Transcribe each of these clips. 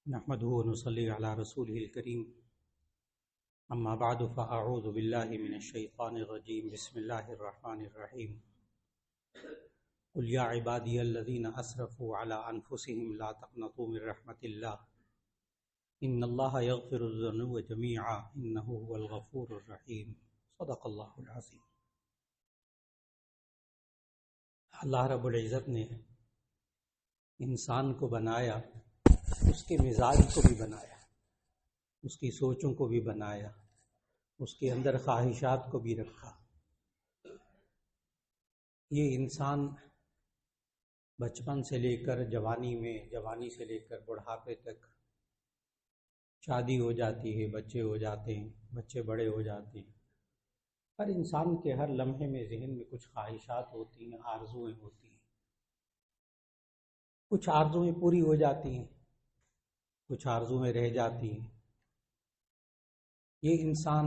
نحمده ونصلي على رسوله الكريم اما بعد فاعوذ بالله من الشيطان الرجيم بسم الله الرحمن الرحيم قل يا عبادي الذين اسرفوا على انفسهم لا تقنطوا من رحمة الله ان الله يغفر الذنوب جميعا انه هو الغفور الرحيم صدق الله العظيم۔ اللہ رب العزت نے انسان کو بنایا، اس کے مزاج کو بھی بنایا، اس کی سوچوں کو بھی بنایا، اس کے اندر خواہشات کو بھی رکھا۔ یہ انسان بچپن سے لے کر جوانی میں، جوانی سے لے کر بڑھاپے تک، شادی ہو جاتی ہے، بچے ہو جاتے ہیں، بچے بڑے ہو جاتے ہیں۔ ہر انسان کے ہر لمحے میں ذہن میں کچھ خواہشات ہوتی ہیں، آرزویں ہوتی ہیں۔ کچھ آرزویں پوری ہو جاتی ہیں، کچھ آرزویں رہ جاتی ہیں۔ یہ انسان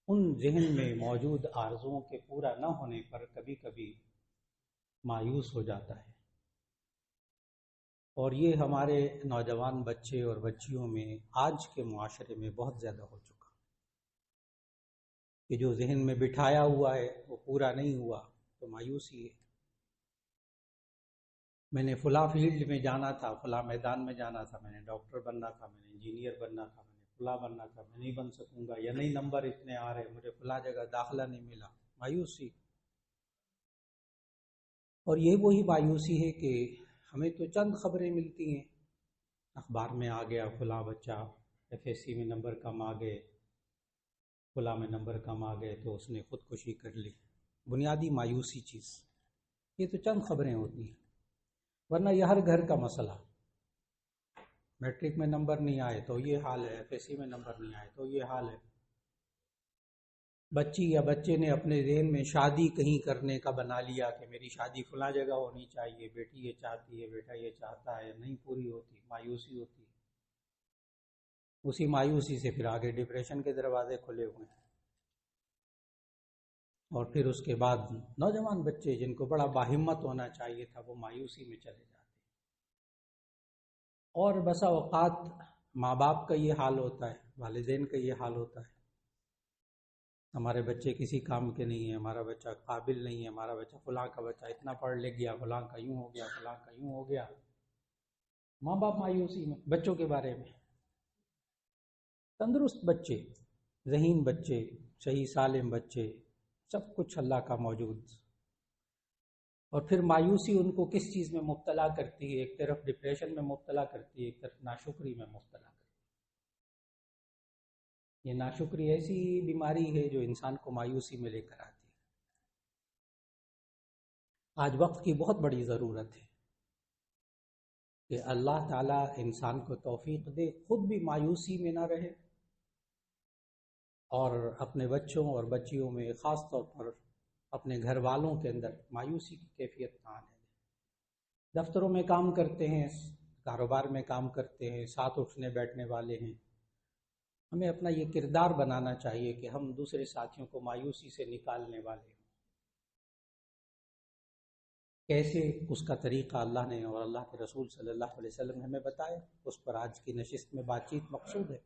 ان ذہن میں موجود آرزوؤں کے پورا نہ ہونے پر کبھی کبھی مایوس ہو جاتا ہے، اور یہ ہمارے نوجوان بچے اور بچیوں میں آج کے معاشرے میں بہت زیادہ ہو چکا کہ جو ذہن میں بٹھایا ہوا ہے وہ پورا نہیں ہوا تو مایوسی ہے۔ میں نے فلاں فیلڈ میں جانا تھا، فلاں میدان میں جانا تھا، میں نے ڈاکٹر بننا تھا، میں نے انجینئر بننا تھا، میں نے فلاں بننا تھا، میں نہیں بن سکوں گا، یا نہیں نمبر اتنے آ رہے، مجھے فلاں جگہ داخلہ نہیں ملا، مایوسی۔ اور یہ وہی مایوسی ہے کہ ہمیں تو چند خبریں ملتی ہیں، اخبار میں آ گیا فلاں بچہ FSC میں نمبر کم آ گئے، فلاں میں نمبر کم آ گئے تو اس نے خودکشی کر لی۔ بنیادی مایوسی چیز، یہ تو چند خبریں ہوتی ہیں، ورنہ یہ ہر گھر کا مسئلہ۔ میٹرک میں نمبر نہیں آئے تو یہ حال ہے، FSC میں نمبر نہیں آئے تو یہ حال ہے۔ بچی یا بچے نے اپنے ذہن میں شادی کہیں کرنے کا بنا لیا کہ میری شادی فلاں جگہ ہونی چاہیے، بیٹی یہ چاہتی ہے، بیٹا یہ چاہتا ہے، نہیں پوری ہوتی، مایوسی ہوتی ہے۔ اسی مایوسی سے پھر آگے ڈپریشن کے دروازے کھلے ہوئے ہیں، اور پھر اس کے بعد نوجوان بچے جن کو بڑا باہمت ہونا چاہیے تھا وہ مایوسی میں چلے جاتے ہیں۔ اور بسا اوقات ماں باپ کا یہ حال ہوتا ہے، والدین کا یہ حال ہوتا ہے، ہمارے بچے کسی کام کے نہیں ہیں، ہمارا بچہ قابل نہیں ہے، ہمارا بچہ فلاں کا بچہ اتنا پڑھ لکھ گیا، فلاں کا یوں ہو گیا، فلاں کا یوں ہو گیا۔ ماں باپ مایوسی میں بچوں کے بارے میں۔ تندرست بچے، ذہین بچے، صحیح سالم بچے، سب کچھ اللہ کا موجود، اور پھر مایوسی ان کو کس چیز میں مبتلا کرتی ہے؟ ایک طرف ڈپریشن میں مبتلا کرتی ہے، ایک طرف ناشکری میں مبتلا کرتی ہے۔ یہ ناشکری ایسی بیماری ہے جو انسان کو مایوسی میں لے کر آتی ہے۔ آج وقت کی بہت بڑی ضرورت ہے کہ اللہ تعالیٰ انسان کو توفیق دے خود بھی مایوسی میں نہ رہے، اور اپنے بچوں اور بچیوں میں، خاص طور پر اپنے گھر والوں کے اندر مایوسی کی کیفیت نہ آنے دے۔ دفتروں میں کام کرتے ہیں، کاروبار میں کام کرتے ہیں، ساتھ اٹھنے بیٹھنے والے ہیں، ہمیں اپنا یہ کردار بنانا چاہیے کہ ہم دوسرے ساتھیوں کو مایوسی سے نکالنے والے ہیں۔ کیسے؟ اس کا طریقہ اللہ نے اور اللہ کے رسول صلی اللہ علیہ وسلم نے ہمیں بتایا، اس پر آج کی نشست میں بات چیت مقصود ہے۔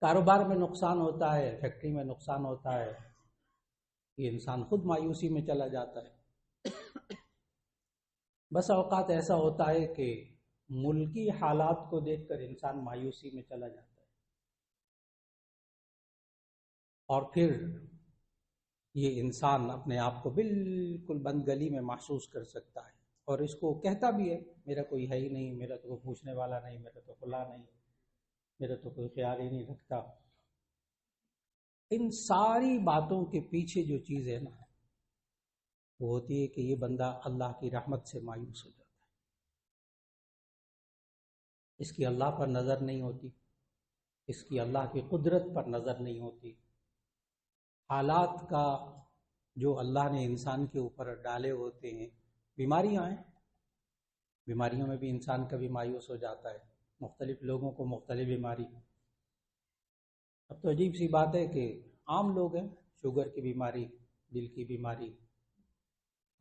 کاروبار میں نقصان ہوتا ہے، فیکٹری میں نقصان ہوتا ہے، یہ انسان خود مایوسی میں چلا جاتا ہے۔ بس اوقات ایسا ہوتا ہے کہ ملکی حالات کو دیکھ کر انسان مایوسی میں چلا جاتا ہے، اور پھر یہ انسان اپنے آپ کو بالکل بند گلی میں محسوس کر سکتا ہے، اور اس کو کہتا بھی ہے میرا کوئی ہے ہی نہیں، میرا تو کوئی پوچھنے والا نہیں، میرا تو فلاں نہیں، میرا تو کوئی خیال ہی نہیں رکھتا۔ ان ساری باتوں کے پیچھے جو چیز ہے نا، وہ ہوتی ہے کہ یہ بندہ اللہ کی رحمت سے مایوس ہو جاتا ہے، اس کی اللہ پر نظر نہیں ہوتی، اس کی اللہ کی قدرت پر نظر نہیں ہوتی۔ حالات کا جو اللہ نے انسان کے اوپر ڈالے ہوتے ہیں، بیماریاں ہیں، بیماریوں میں بھی انسان کبھی مایوس ہو جاتا ہے، مختلف لوگوں کو مختلف بیماری۔ اب تو عجیب سی بات ہے کہ عام لوگ ہیں، شوگر کی بیماری، دل کی بیماری،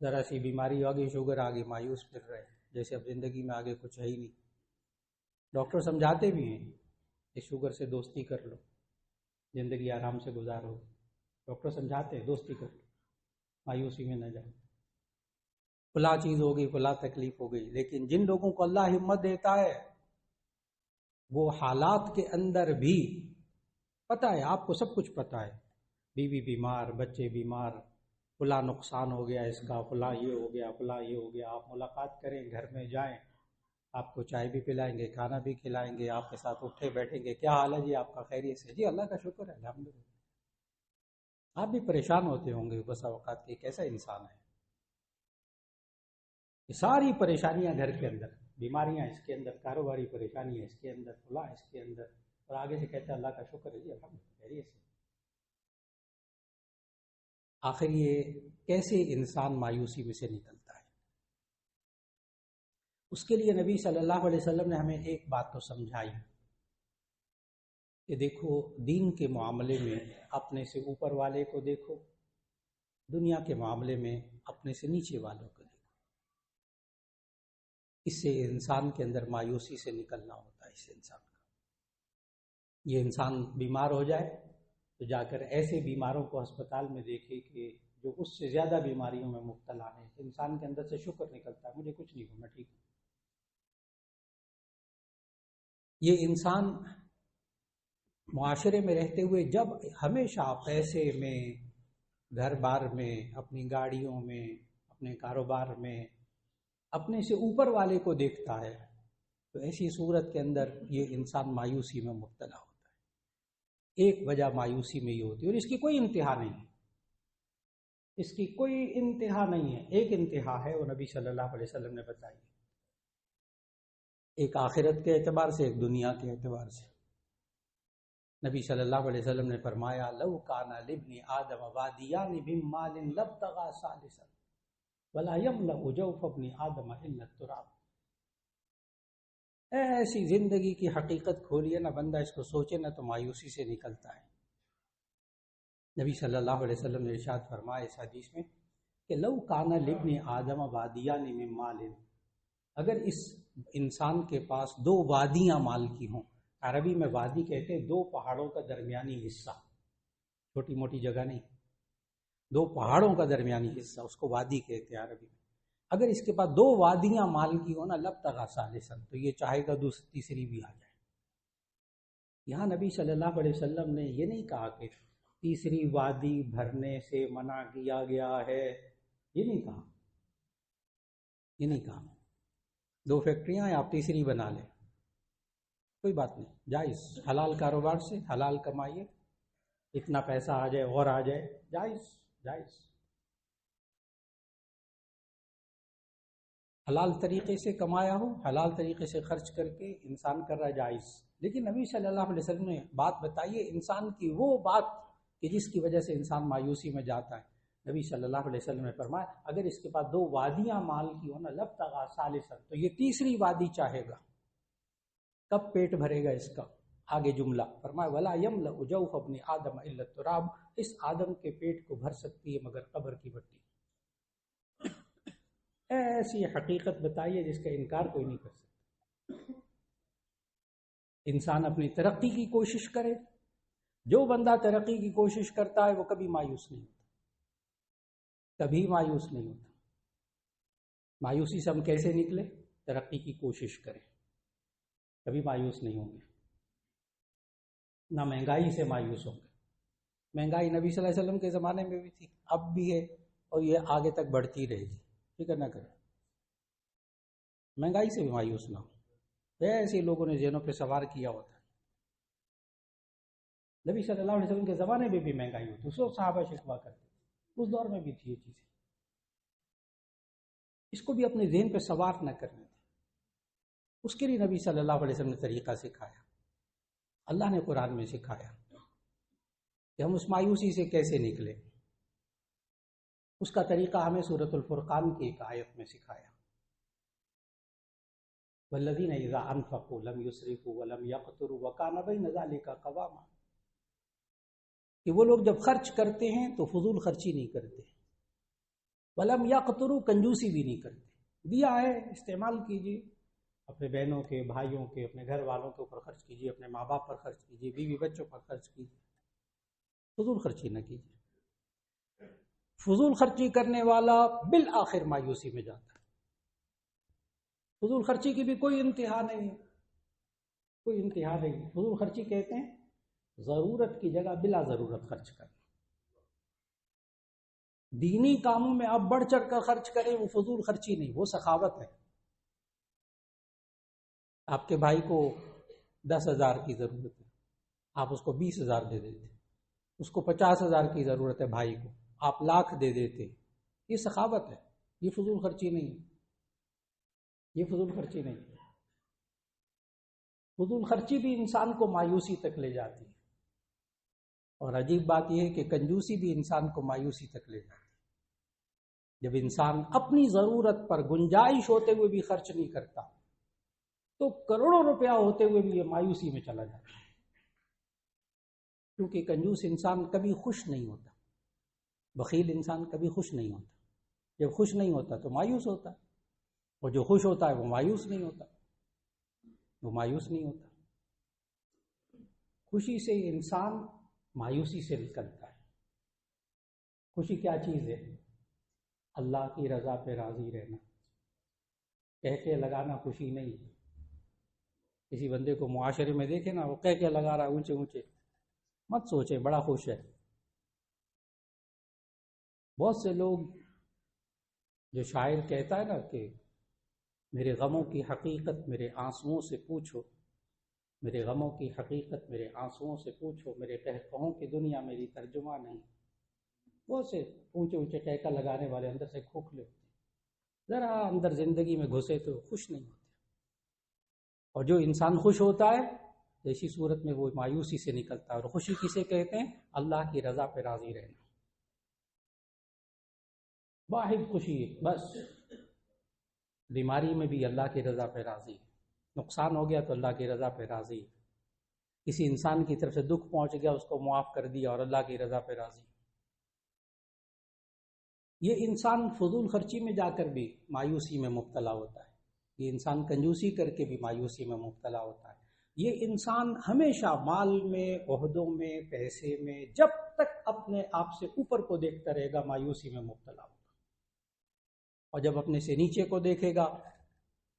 ذرا سی بیماری آگے شوگر آگے مایوس پھر رہے، جیسے اب زندگی میں آگے کچھ ہے ہی نہیں۔ ڈاکٹر سمجھاتے بھی ہیں کہ شوگر سے دوستی کر لو، زندگی آرام سے گزارو، ڈاکٹر سمجھاتے ہیں دوستی کر لو، مایوسی میں نہ جاؤ، فلاں چیز ہو گئی، فلاں تکلیف ہو گئی. لیکن جن لوگوں کو اللہ ہمت دیتا ہے وہ حالات کے اندر بھی پتہ ہے، آپ کو سب کچھ پتہ ہے، بیوی بیمار، بچے بیمار، فلاں نقصان ہو گیا اس کا، فلاں یہ ہو گیا، فلاں یہ ہو گیا. آپ ملاقات کریں، گھر میں جائیں، آپ کو چائے بھی پلائیں گے، کھانا بھی کھلائیں گے، آپ کے ساتھ اٹھے بیٹھیں گے، کیا حال ہے جی آپ کا، خیریت سے؟ جی اللہ کا شکر ہے الحمدللہ. آپ بھی پریشان ہوتے ہوں گے بس اوقات کہ کیسا انسان ہے. یہ ساری پریشانیاں گھر کے اندر، بیماریاں اس کے اندر، کاروباری پریشانیاں اس کے اندر، فلاں اس کے اندر، اور آگے سے کہتے ہیں اللہ کا شکر ہے جی الحمدللہ خیریت سے. آخر یہ کیسے انسان مایوسی میں سے نکلتا ہے؟ اس کے لیے نبی صلی اللہ علیہ وسلم نے ہمیں ایک بات تو سمجھائی کہ دیکھو دین کے معاملے میں اپنے سے اوپر والے کو دیکھو، دنیا کے معاملے میں اپنے سے نیچے والوں کو دیکھو. اس سے انسان کے اندر مایوسی سے نکلنا ہوتا ہے. اس سے انسان کا یہ انسان بیمار ہو جائے تو جا کر ایسے بیماروں کو ہسپتال میں دیکھے کہ جو اس سے زیادہ بیماریوں میں مبتلا ہیں. انسان کے اندر سے شکر نکلتا ہے، مجھے کچھ نہیں ہو، میں ٹھیک ہوں. یہ انسان معاشرے میں رہتے ہوئے جب ہمیشہ پیسے میں، گھر بار میں، اپنی گاڑیوں میں، اپنے کاروبار میں اپنے سے اوپر والے کو دیکھتا ہے تو ایسی صورت کے اندر یہ انسان مایوسی میں مبتلا ہوتا ہے. ایک وجہ مایوسی میں یہ ہوتی ہے اور اس کی کوئی انتہا نہیں ہے، اس کی کوئی انتہا نہیں ہے. ایک انتہا ہے وہ نبی صلی اللہ علیہ وسلم نے بتائی، ایک آخرت کے اعتبار سے، ایک دنیا کے اعتبار سے. نبی صلی اللہ علیہ وسلم نے فرمایا لو کان لابن آدم وادیان من مال لابتغى ثالثا ولا يملأ جوف ابن آدم الا التراب. ایسی زندگی کی حقیقت کھولیے نہ بندہ اس کو سوچے نہ تو مایوسی سے نکلتا ہے. نبی صلی اللہ علیہ وسلم نے ارشاد فرمایا اس حدیث میں کہ لو کان لابن آدم وادیان من مال، اگر اس انسان کے پاس دو وادیاں مال کی ہوں، عربی میں وادی کہتے ہیں دو پہاڑوں کا درمیانی حصہ، چھوٹی موٹی جگہ نہیں، دو پہاڑوں کا درمیانی حصہ، اس کو وادی کہتے ہیں عربی میں. اگر اس کے پاس دو وادیاں مال کی ہو نا لابتغى ثالثا، تو یہ چاہے گا تیسری بھی آ جائے. یہاں نبی صلی اللہ علیہ وسلم نے یہ نہیں کہا کہ تیسری وادی بھرنے سے منع کیا گیا ہے، یہ نہیں کہا، یہ نہیں کہا. دو فیکٹریاں ہیں آپ تیسری بنا لیں، کوئی بات نہیں، جائز، حلال کاروبار سے حلال کمائیے، اتنا پیسہ آ جائے اور آ جائے، جائز جائز، حلال طریقے سے کمایا ہو، حلال طریقے سے خرچ کر کے انسان کر رہا جائز. لیکن نبی صلی اللہ علیہ وسلم نے بات بتائیے انسان کی وہ بات کہ جس کی وجہ سے انسان مایوسی میں جاتا ہے. نبی صلی اللہ علیہ وسلم نے فرمایا اگر اس کے پاس دو وادیاں مال کی ہو نا لابتغى ثالثا، تو یہ تیسری وادی چاہے گا. کب پیٹ بھرے گا اس کا؟ آگے جملہ فرمایا ولا يملأ جوف ابن آدم الا التراب، اس آدم کے پیٹ کو بھر سکتی ہے مگر قبر کی مٹی. ایسی حقیقت بتائیے جس کا انکار کوئی نہیں کر سکتا. انسان اپنی ترقی کی کوشش کرے، جو بندہ ترقی کی کوشش کرتا ہے وہ کبھی مایوس نہیں ہوتا، کبھی مایوس نہیں ہوتا. مایوسی سے ہم کیسے نکلے؟ ترقی کی کوشش کریں، کبھی مایوس نہیں ہوں گے. نہ مہنگائی سے مایوس ہوں گے. مہنگائی نبی صلی اللہ علیہ وسلم کے زمانے میں بھی تھی، اب بھی ہے، اور یہ آگے تک بڑھتی رہے گی. فکر نہ کریں، مہنگائی سے بھی مایوس نہ ہو. ایسے لوگوں نے ذہنوں پہ سوار کیا ہوتا ہے. نبی صلی اللہ علیہ وسلم کے زمانے میں بھی مہنگائی ہوتی، اس وقت صحابہ شکوا کرتے، اس دور میں بھی تھی یہ چیزیں. اس کو بھی اپنے ذہن پہ سوار نہ کرنے تھے. اس کے لیے نبی صلی اللہ علیہ وسلم نے طریقہ سکھایا، اللہ نے قرآن میں سکھایا کہ ہم اس مایوسی سے کیسے نکلیں. اس کا طریقہ ہمیں سورۃ الفرقان کی ایک آیت میں سکھایا، والذین اذا انفقوا لم یسرفوا ولم یقتروا وکان بین ذلک قواما، کہ وہ لوگ جب خرچ کرتے ہیں تو فضول خرچی نہیں کرتے، ولم یقتروا کنجوسی بھی نہیں کرتے. دیا ہے استعمال کیجیے، اپنے بہنوں کے، بھائیوں کے، اپنے گھر والوں کے اوپر خرچ کیجیے، اپنے ماں باپ پر خرچ کیجیے، بیوی بچوں پر خرچ کیجیے، فضول خرچی نہ کیجیے۔ فضول خرچی کرنے والا بالآخر مایوسی میں جاتا ہے۔ فضول خرچی کی بھی کوئی انتہا نہیں ہے، کوئی انتہا نہیں۔ فضول خرچی کہتے ہیں ضرورت کی جگہ بلا ضرورت خرچ کرنا۔ دینی کاموں میں آپ بڑھ چڑھ کر خرچ کریں، وہ فضول خرچی نہیں، وہ سخاوت ہے۔ آپ کے بھائی کو 10,000 کی ضرورت ہے، آپ اس کو 20,000 دے دیتے، اس کو 50,000 کی ضرورت ہے بھائی کو، آپ 1,00,000 دے دیتے، یہ سخاوت ہے، یہ فضول خرچی نہیں ہے، یہ فضول خرچی نہیں ہے۔ فضول خرچی بھی انسان کو مایوسی تک لے جاتی ہے، اور عجیب بات یہ ہے کہ کنجوسی بھی انسان کو مایوسی تک لے جاتی ہے۔ جب انسان اپنی ضرورت پر گنجائش ہوتے ہوئے بھی خرچ نہیں کرتا تو کروڑوں روپیہ ہوتے ہوئے بھی یہ مایوسی میں چلا جاتا ہے، کیونکہ کنجوس انسان کبھی خوش نہیں ہوتا، بخیل انسان کبھی خوش نہیں ہوتا۔ جب خوش نہیں ہوتا تو مایوس ہوتا ہے، اور جو خوش ہوتا ہے وہ مایوس نہیں ہوتا، وہ مایوس نہیں ہوتا۔ خوشی سے انسان مایوسی سے نکلتا ہے۔ خوشی کیا چیز ہے؟ اللہ کی رضا پہ راضی رہنا، کہہ کے لگانا خوشی نہیں۔ کسی بندے کو معاشرے میں دیکھے نا، وہ کہہ کے لگا رہا ہے اونچے اونچے، مت سوچے بڑا خوش ہے۔ بہت سے لوگ، جو شاعر کہتا ہے نا کہ میرے غموں کی حقیقت میرے آنسوؤں سے پوچھو، میرے غموں کی حقیقت میرے آنسوؤں سے پوچھو، میرے قہقہوں کی دنیا میری ترجمہ نہیں۔ بہت سے اونچے اونچے ٹہکا لگانے والے اندر سے کھوکھلے ہوتے ہیں، ذرا اندر زندگی میں گھسے تو خوش نہیں ہوتے۔ اور جو انسان خوش ہوتا ہے ایسی صورت میں وہ مایوسی سے نکلتا ہے۔ اور خوشی کسے کہتے ہیں؟ اللہ کی رضا پہ راضی رہنا، واحد خوشی ہے بس۔ بیماری میں بھی اللہ کی رضا پہ راضی، نقصان ہو گیا تو اللہ کی رضا پہ راضی، کسی انسان کی طرف سے دکھ پہنچ گیا اس کو معاف کر دیا اور اللہ کی رضا پہ راضی۔ یہ انسان فضول خرچی میں جا کر بھی مایوسی میں مبتلا ہوتا ہے، یہ انسان کنجوسی کر کے بھی مایوسی میں مبتلا ہوتا ہے، یہ انسان ہمیشہ مال میں، عہدوں میں، پیسے میں، جب تک اپنے آپ سے اوپر کو دیکھتا رہے گا مایوسی میں مبتلا ہوگا، اور جب اپنے سے نیچے کو دیکھے گا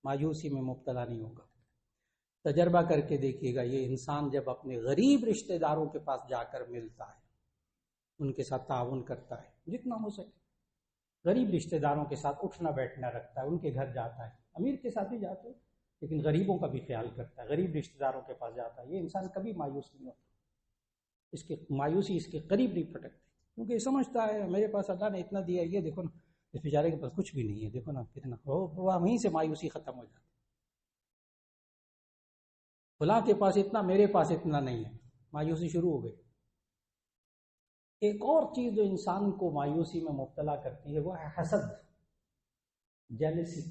مایوسی میں مبتلا نہیں ہوگا۔ تجربہ کر کے دیکھیے گا، یہ انسان جب اپنے غریب رشتہ داروں کے پاس جا کر ملتا ہے، ان کے ساتھ تعاون کرتا ہے جتنا ہو سکے، غریب رشتہ داروں کے ساتھ اٹھنا بیٹھنا رکھتا ہے، ان کے گھر جاتا ہے، امیر کے ساتھ بھی جاتا ہے لیکن غریبوں کا بھی خیال کرتا ہے، غریب رشتہ داروں کے پاس جاتا ہے، یہ انسان کبھی مایوس نہیں ہوتا، اس کی مایوسی اس کے قریب نہیں پھٹکتی، کیونکہ یہ سمجھتا ہے میرے پاس اللہ نے اتنا دیا، یہ دیکھو نا اس بیچارے کے پاس کچھ بھی نہیں ہے، دیکھو نا کتنا، وہیں سے مایوسی ختم ہو جاتی، فلاں کے پاس اتنا، میرے پاس اتنا نہیں ہے، مایوسی شروع ہو گئی۔ ایک اور چیز جو انسان کو مایوسی میں مبتلا کرتی ہے وہ ہے حسد، جیلسی۔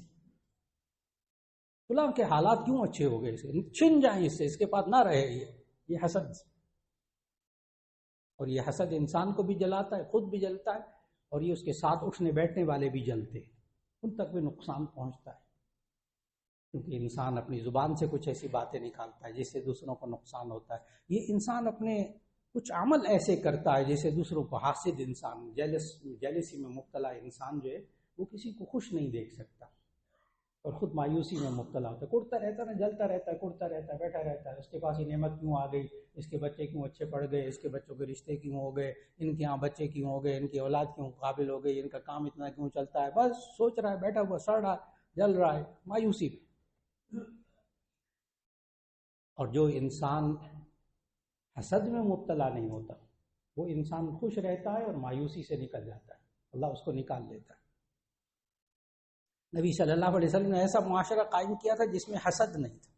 فلاں کے حالات کیوں اچھے ہو گئے، اسے چھن جائیں، اس سے، اس کے پاس نہ رہے، یہ حسد۔ اور یہ حسد انسان کو بھی جلاتا ہے، خود بھی جلتا ہے، اور یہ اس کے ساتھ اٹھنے بیٹھنے والے بھی جلتے ہیں، ان تک بھی نقصان پہنچتا ہے، کیونکہ انسان اپنی زبان سے کچھ ایسی باتیں نکالتا ہے جس سے دوسروں کو نقصان ہوتا ہے۔ یہ انسان اپنے کچھ عمل ایسے کرتا ہے جیسے دوسروں کو حاسد انسان، جیلسی میں مبتلا انسان جو ہے وہ کسی کو خوش نہیں دیکھ سکتا، اور خود مایوسی میں مبتلا ہوتا ہے، کڑتا رہتا ہے، جلتا رہتا ہے، کڑتا رہتا ہے، بیٹھا رہتا ہے، اس کے پاس یہ نعمت کیوں آ گئی، اس کے بچے کیوں اچھے پڑھ گئے، اس کے بچوں کے رشتے کیوں ہو گئے، ان کے یہاں بچے کیوں ہو گئے، ان کی اولاد کیوں قابل ہو گئی، ان کا کام اتنا کیوں چلتا ہے، بس سوچ رہا ہے، بیٹھا ہوا سڑ رہا ہے، جل رہا ہے، مایوسی میں۔ اور جو انسان حسد میں مبتلا نہیں ہوتا وہ انسان خوش رہتا ہے اور مایوسی سے نکل جاتا ہے، اللہ اس کو نکال لیتا ہے۔ نبی صلی اللہ علیہ وسلم نے ایسا معاشرہ قائم کیا تھا جس میں حسد نہیں تھا۔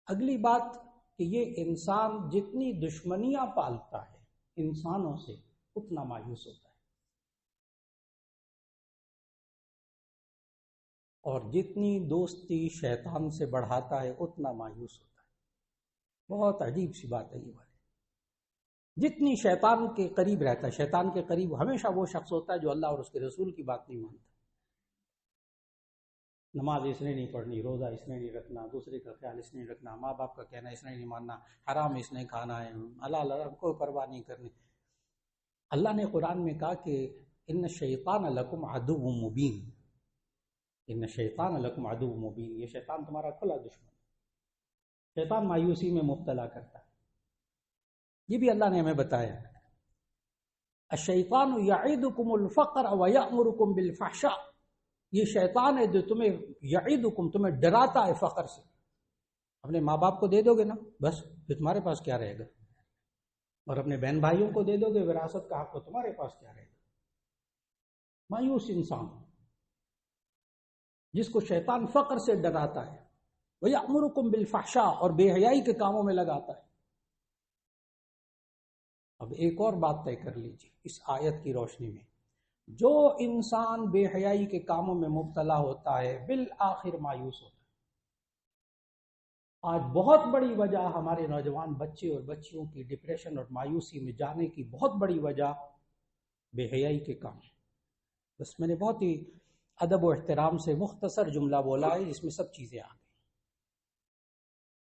اگلی بات کہ یہ انسان جتنی دشمنیاں پالتا ہے انسانوں سے اتنا مایوس ہوتا ہے، اور جتنی دوستی شیطان سے بڑھاتا ہے اتنا مایوس ہوتا ہے۔ بہت عجیب سی بات ہے یہ والی، جتنی شیطان کے قریب رہتا ہے، شیطان کے قریب ہمیشہ وہ شخص ہوتا ہے جو اللہ اور اس کے رسول کی بات نہیں مانتا، نماز اس نے نہیں پڑھنی، روزہ اس نے نہیں رکھنا، دوسرے کا خیال اس نے نہیں رکھنا، ماں باپ کا کہنا اس نے نہیں ماننا، حرام اس نے کھانا ہے، حلال حرام کوئی پرواہ نہیں کرنی۔ اللہ نے قرآن میں کہا کہ ان شیطان لکم عدو مبین، ان شیطان لکم عدو مبین، یہ شیطان تمہارا کھلا دشمن ہے، شیطان مایوسی میں مبتلا کرتا ہے۔ یہ بھی اللہ نے ہمیں بتایا، الشیطان یعدکم الفقر ویأمرکم بالفحشاء، یہ شیطان ہے جو تمہیں یعدکم، تمہیں ڈراتا ہے فقر سے۔ اپنے ماں باپ کو دے دو گے نا، بس پھر تمہارے پاس کیا رہے گا، اور اپنے بہن بھائیوں کو دے دو گے وراثت کا حق، تو تمہارے پاس کیا رہے گا۔ مایوس انسان جس کو شیطان فقر سے ڈراتا ہے، وَيَأْمُرُكُمْ بِالْفَحْشَاء، اور بے حیائی کے کاموں میں لگاتا ہے۔ اب ایک اور بات طے کر لیجیے اس آیت کی روشنی میں، جو انسان بے حیائی کے کاموں میں مبتلا ہوتا ہے بالآخر مایوس ہوتا ہے۔ آج بہت بڑی وجہ ہمارے نوجوان بچے اور بچیوں کی ڈپریشن اور مایوسی میں جانے کی بہت بڑی وجہ بے حیائی کے کام۔ بس میں نے بہت ہی ادب و احترام سے مختصر جملہ بولا ہے، اس میں سب چیزیں آ گئی۔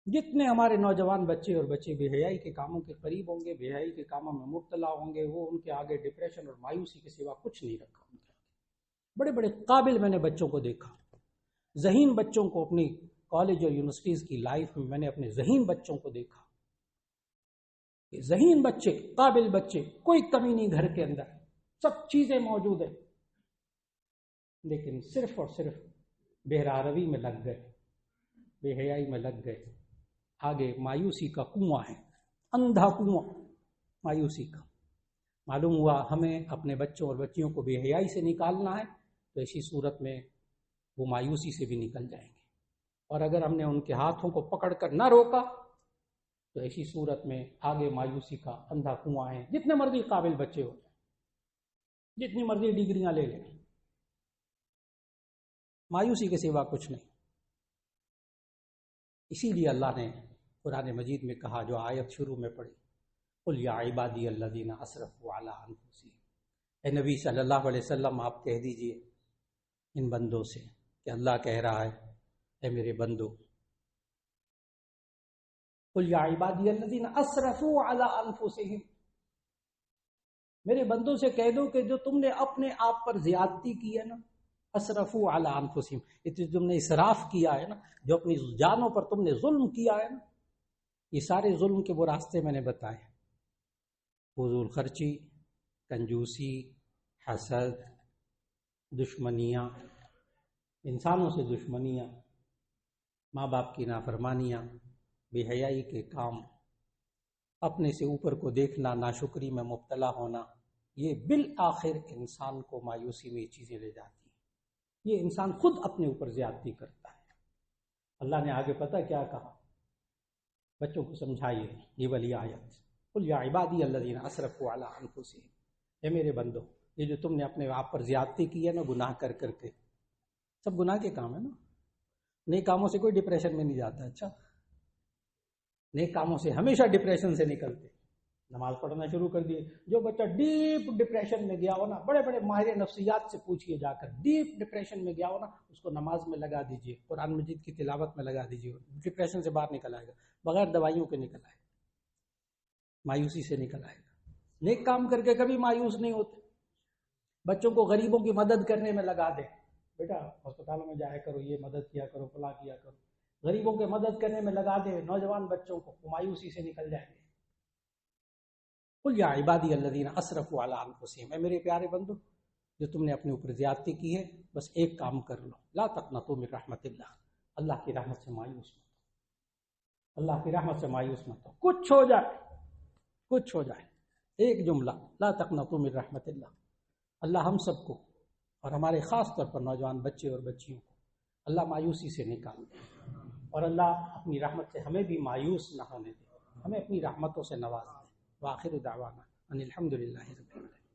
جتنے ہمارے نوجوان بچے اور بچے بے حیائی کے کاموں کے قریب ہوں گے، بے حیائی کے کاموں میں مبتلا ہوں گے، وہ ان کے آگے ڈپریشن اور مایوسی کے سوا کچھ نہیں رکھا ان کے آگے۔ بڑے بڑے قابل میں نے بچوں کو دیکھا، ذہین بچوں کو اپنی کالج اور یونیورسٹیز کی لائف میں نے اپنے ذہین بچوں کو دیکھا کہ ذہین بچے، قابل بچے، کوئی کمی نہیں گھر کے اندر، سب چیزیں موجود ہیں، لیکن صرف اور صرف بہرا روی میں لگ گئے، بے حیائی میں لگ گئے۔ آگے مایوسی کا کنواں ہے، اندھا کنواں مایوسی کا۔ معلوم ہوا ہمیں اپنے بچوں اور بچیوں کو بے حیائی سے نکالنا ہے، تو اسی صورت میں وہ مایوسی سے بھی نکل جائیں گے، اور اگر ہم نے ان کے ہاتھوں کو پکڑ کر نہ روکا تو ایسی صورت میں آگے مایوسی کا اندھا کنواں ہے۔ جتنے مرضی قابل بچے ہو جائیں، جتنی مرضی ڈگریاں لے لیں، مایوسی کے سوا کچھ نہیں۔ اسی لیے اللہ نے قرآن مجید میں کہا، جو آیت شروع میں پڑھی، قل یا عبادی الذین اسرفوا علی انفسہم، اے نبی صلی اللہ علیہ وسلم آپ کہہ دیجئے ان بندوں سے کہ اللہ کہہ رہا ہے، اے میرے بندو، قل یا عبادی الذین اسرفوا علی انفسہم، میرے بندوں سے کہہ دو کہ جو تم نے اپنے آپ پر زیادتی کی ہے نا، اسرفوا علی انفسہم، یہ تم نے اسراف کیا ہے نا، جو اپنی جانوں پر تم نے ظلم کیا ہے نا، یہ سارے ظلم کے وہ راستے میں نے بتائے، فضول خرچی، کنجوسی، حسد، دشمنیاں، انسانوں سے دشمنیاں، ماں باپ کی نافرمانیاں، بے حیائی کے کام، اپنے سے اوپر کو دیکھنا، ناشکری میں مبتلا ہونا، یہ بالآخر انسان کو مایوسی میں یہ چیزیں لے جاتی ہیں۔ یہ انسان خود اپنے اوپر زیادتی کرتا ہے۔ اللہ نے آگے پتہ کیا کہا، بچوں کو سمجھائیے یہ والی آیت، قل یا عبادی الذین اسرفوا علی انفسہم، اے میرے بندو، یہ جو تم نے اپنے آپ پر زیادتی کی ہے نا، گناہ کر کر کے، سب گناہ کے کام ہے نا، نیک کاموں سے کوئی ڈپریشن میں نہیں جاتا۔ اچھا، نیک کاموں سے ہمیشہ ڈپریشن سے نکلتے، نماز پڑھنا شروع کر دیے۔ جو بچہ ڈیپ ڈپریشن میں گیا ہو نا، بڑے بڑے ماہر نفسیات سے پوچھئے جا کر، ڈیپ ڈپریشن میں گیا ہو نا، اس کو نماز میں لگا دیجئے، قرآن مجید کی تلاوت میں لگا دیجئے، ڈپریشن سے باہر نکل آئے گا، بغیر دوائیوں کے نکل آئے گا، مایوسی سے نکل آئے گا۔ نیک کام کر کے کبھی مایوس نہیں ہوتے۔ بچوں کو غریبوں کی مدد کرنے میں لگا دیں، بیٹا ہسپتالوں میں جایا کرو، یہ مدد کیا کرو، فلاں کیا کرو، غریبوں کے مدد کرنے میں لگا دیں نوجوان بچوں کو، مایوسی سے نکل جائیں گے۔ قل یا عبادی الذین اسرفوا علی انفسہم، اے میرے پیارے بندو، جو تم نے اپنے اوپر زیادتی کی ہے، بس ایک کام کر لو، لا تقنطوا من رحمت اللہ، اللہ کی رحمت سے مایوس مت ہو، اللہ کی رحمت سے مایوس مت ہو، کچھ ہو جائے، کچھ ہو جائے، ایک جملہ، لا تقنطوا من رحمت اللہ۔ اللہ ہم سب کو اور ہمارے خاص طور پر نوجوان بچے اور بچیوں کو اللہ مایوسی سے نکال دے، اور اللہ اپنی رحمت سے ہمیں بھی مایوس نہ ہونے دے، ہمیں اپنی رحمتوں سے نواز دے۔ وآخر دعوانا ان الحمد للہ رب العالمین۔